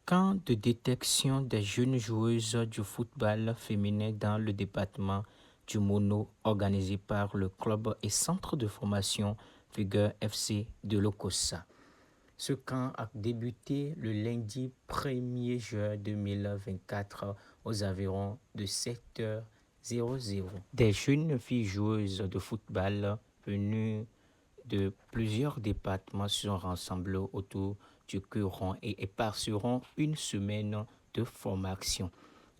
camp de détection des jeunes joueuses du football féminin dans le département du Mono organisé par le club et centre de formation Vigueur FC de Lokossa. Ce camp a débuté le lundi 1er juin 2024 aux environs de 7h00. Des jeunes filles joueuses de football venues de plusieurs départements sont rassemblées autour du Curon et passeront une semaine de formation.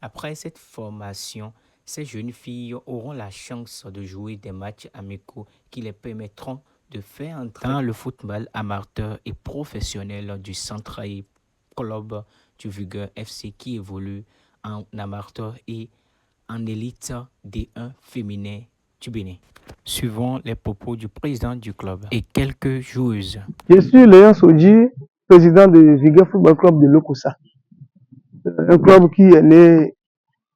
Après cette formation, ces jeunes filles auront la chance de jouer des matchs amicaux qui les permettront de faire entrer dans le football amateur et professionnel du centre et club du Vigueur FC qui évolue en amateur et en élite D1 féminin du Bénin. Suivant les propos du président du club et quelques joueuses. Je suis Léon Soji, président de Vigueur Football Club de Lokossa. Un club qui est né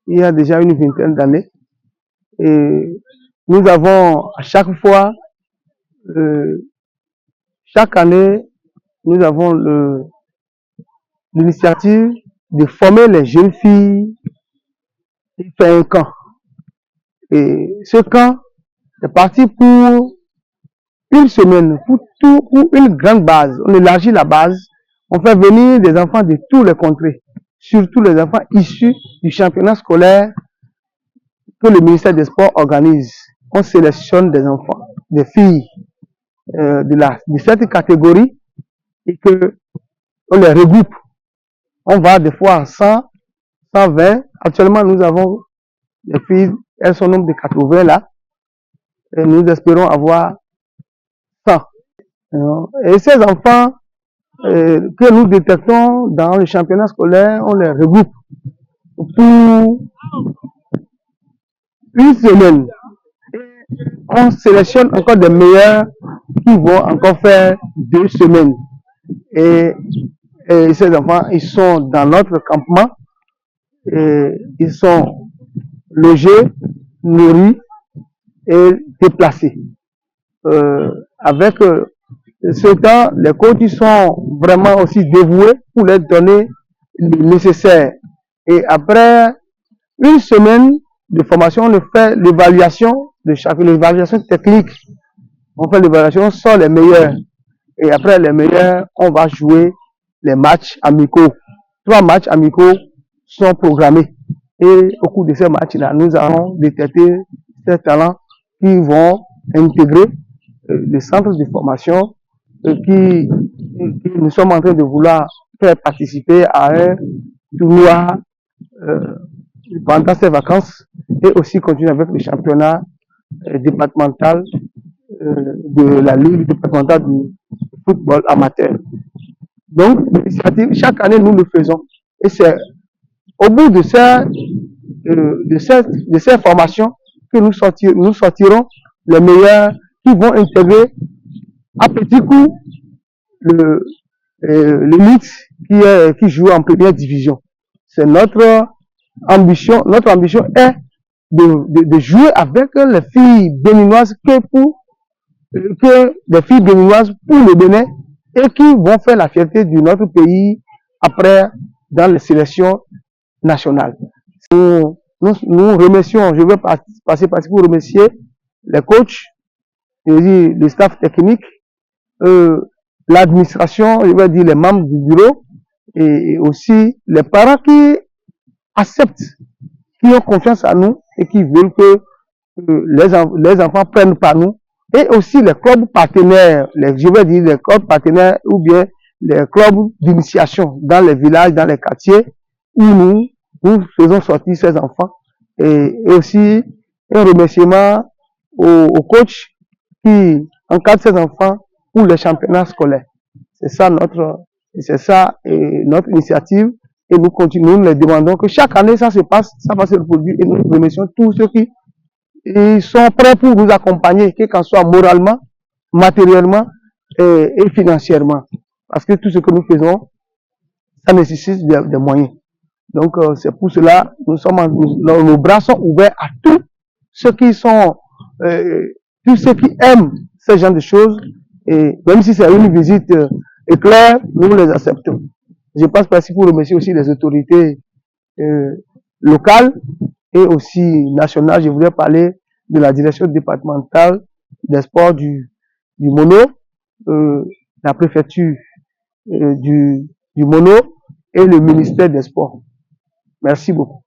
il y a déjà une vingtaine d'années. Et nous avons à chaque fois, chaque année, nous avons l'initiative de former les jeunes filles et faire un camp. Et ce camp est parti pour une semaine, pour une grande base. On élargit la base, on fait venir des enfants de tous les contrées, surtout les enfants issus du championnat scolaire que le ministère des Sports organise. On sélectionne des enfants, des filles de cette catégorie et que on les regroupe. On va des fois à 100, 120. Actuellement, nous avons des filles, elles sont au nombre de 80 là. Et nous espérons avoir 100. Et ces enfants que nous détectons dans le championnat scolaire, on les regroupe pour une semaine. On sélectionne encore des meilleurs qui vont encore faire 2 semaines. Et ces enfants, ils sont dans notre campement. Et ils sont logés, nourris et déplacés. Avec ce temps, les coachs ils sont vraiment aussi dévoués pour leur donner le nécessaire. Et après une semaine de formation, on fait l'évaluation de l'évaluation technique. On fait l'évaluation sur les meilleurs. Et après les meilleurs, on va jouer les matchs amicaux. 3 matchs amicaux sont programmés. Et au cours de ces matchs-là, nous allons détecter ces talents qui vont intégrer le centre de formation qui nous sommes en train de vouloir faire participer à un tournoi pendant ces vacances et aussi continuer avec le championnat départemental de la Ligue départementale du football amateur. Donc, l'initiative, chaque année, nous le faisons. Et c'est au bout de ces formations que nous sortirons les meilleurs qui vont intégrer à petits coups le MIT qui joue en première division. C'est notre ambition. Notre ambition est de jouer avec les filles béninoises que les filles béninoises pour le Bénin et qui vont faire la fierté de notre pays après dans les sélections nationales. Nous remercions, je vais passer pour remercier les coachs, le staff technique, l'administration, je vais dire les membres du bureau et aussi les parents qui acceptent, qui ont confiance en nous et qui veulent que les enfants prennent par nous. Et aussi les clubs partenaires, je vais dire les clubs partenaires ou bien les clubs d'initiation dans les villages, dans les quartiers où nous faisons sortir ces enfants. Et aussi un remerciement aux coachs qui encadrent ces enfants pour les championnats scolaires. C'est ça notre initiative et nous continuons, nous les demandons que chaque année ça va se reproduire et nous remercions tous ceux qui sont prêts pour nous accompagner, que ce soit moralement, matériellement et financièrement. Parce que tout ce que nous faisons, ça nécessite des moyens. Donc c'est pour cela que nos bras sont ouverts à tous ceux qui aiment ce genre de choses. Et même si c'est une visite éclair, nous les acceptons. Je passe par ici pour remercier aussi les autorités locales et aussi nationales. Je voudrais parler de la direction départementale des sports du Mono, la préfecture du Mono et le ministère des Sports. Merci beaucoup.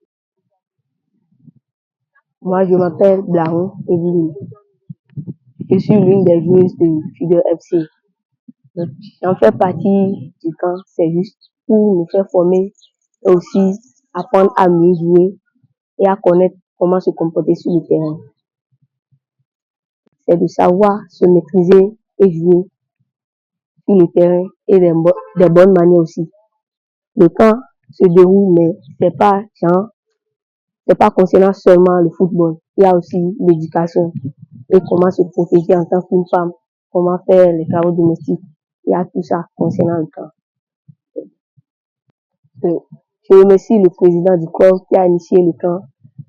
Moi, je m'appelle Blaron Evelyne. Je suis l'une des joueuses de Figure FC. J'en fais partie du camp, c'est juste pour nous faire former et aussi apprendre à mieux jouer et à connaître comment se comporter sur le terrain. C'est de savoir se maîtriser et jouer sur le terrain et des bonnes manières aussi. Le camp se déroule, mais c'est pas concernant seulement le football. Il y a aussi l'éducation et comment se protéger en tant qu'une femme, comment faire les travaux domestiques. Il y a tout ça concernant le camp. Je remercie le président du club qui a initié le camp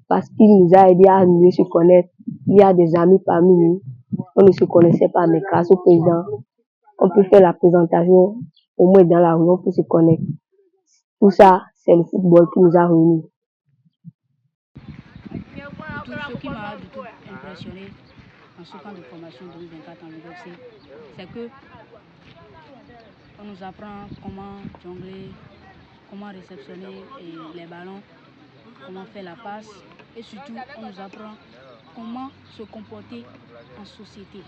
parce qu'il nous a aidé à mieux se connaître. Il y a des amis parmi nous. On ne se connaissait pas, mais grâce au président, on peut faire la présentation au moins dans la rue, on peut se connaître. Tout ça, c'est le football qui nous a réunis. Tout ce qui m'a du tout impressionné en ce camp de formation 2024 en UFC, c'est que on nous apprend comment jongler, comment réceptionner les ballons, comment faire la passe et surtout on nous apprend comment se comporter en société,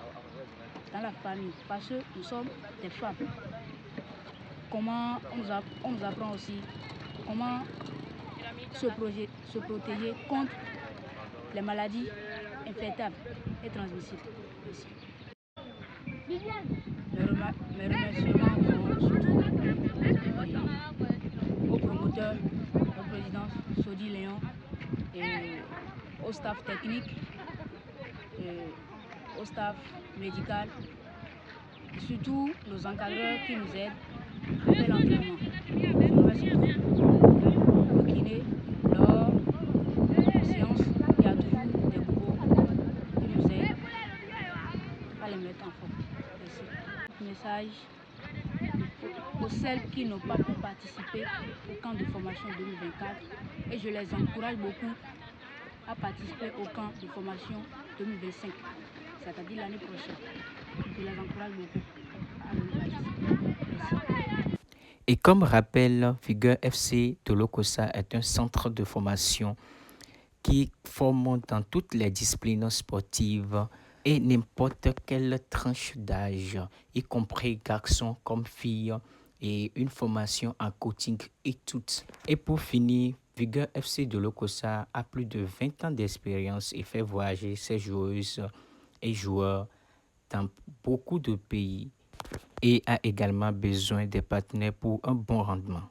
dans la famille, parce que nous sommes des femmes. Comment on nous apprend aussi comment se protéger contre les maladies infectables et transmissibles. Mes remerciements vont surtout au promoteur, au président Sodi Léon, et au staff technique, au staff médical, et surtout nos encadreurs qui nous aident à faire l'entraînement. Je remercie au kiné, lors des séances, il y a toujours des bobos qui nous aident à les mettre en forme. Merci. Message aux celles qui n'ont pas pu participer au camp de formation 2024 et je les encourage beaucoup à participer au camp de formation 2025, c'est-à-dire l'année prochaine. Je les encourage beaucoup à venir participer. Et comme rappel, Figure FC de Lokossa est un centre de formation qui forme dans toutes les disciplines sportives et n'importe quelle tranche d'âge, y compris garçons comme filles, et une formation en coaching et tout. Et pour finir, Figure FC de Lokossa a plus de 20 ans d'expérience et fait voyager ses joueuses et joueurs dans beaucoup de pays et a également besoin des partenaires pour un bon rendement.